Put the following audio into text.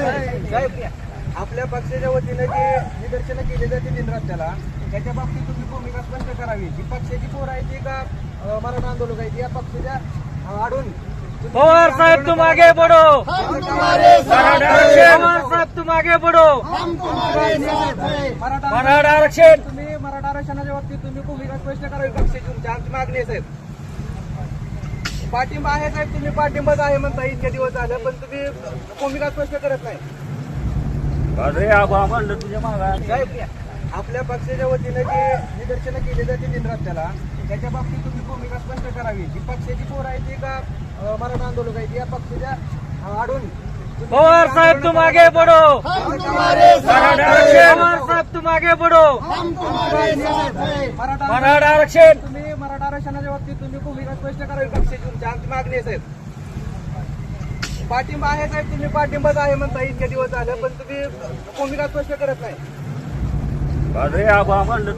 साहेब, आपल्या पक्षाच्या वतीने जे निदर्शनं केली जाते दिन रात्याला त्याच्या बाबतीत तुम्ही भूमिका स्पष्ट करावी. जी पक्षाची पोर आहे ती का मराठा आंदोलक आहे या पक्षाच्या आडून पवार साहब तुम आगे बढ़ो, पवार साहब तुम आगे बढ़ो. मराठा आरक्षण तुम्ही मराठा आरक्षणाच्या बाबतीत तुम्ही भूमिका स्पष्ट करावी पक्षाची. तुमची आमची मागणी आहे साहेब. पाठिंबा आहे साहेब, तुम्ही पाठिंबाच आहे म्हणता इतके दिवस झालं, पण तुम्ही भूमिका स्पष्ट करत नाही. म्हणलं तुझ्या मागा साहेब, आपल्या पक्षाच्या वतीने जे निदर्शनं केली जाते दिन रात्याला त्याच्या बाबतीत तुम्ही भूमिका स्पष्ट करावी. जी पक्षाची पोर आहे ती का मराठा आंदोलक आहे या पक्षाच्या आडून पवार साहब तुम आगे बढ़ो, पवार साहब तुम आगे बढ़ो. मराठा आरक्षण तुम्ही मराठा आरक्षणाच्या बाबतीत तुम्ही भूमिका स्पष्ट करावी पक्षाची. तुमची आमची मागणी आहे साहेब. पाठिंबा आहे साहेब, तुम्ही पाठिंबाच आहे म्हणता इतके दिवस झालं, पण तुम्ही भूमिका स्पष्ट करत नाही. म्हणलं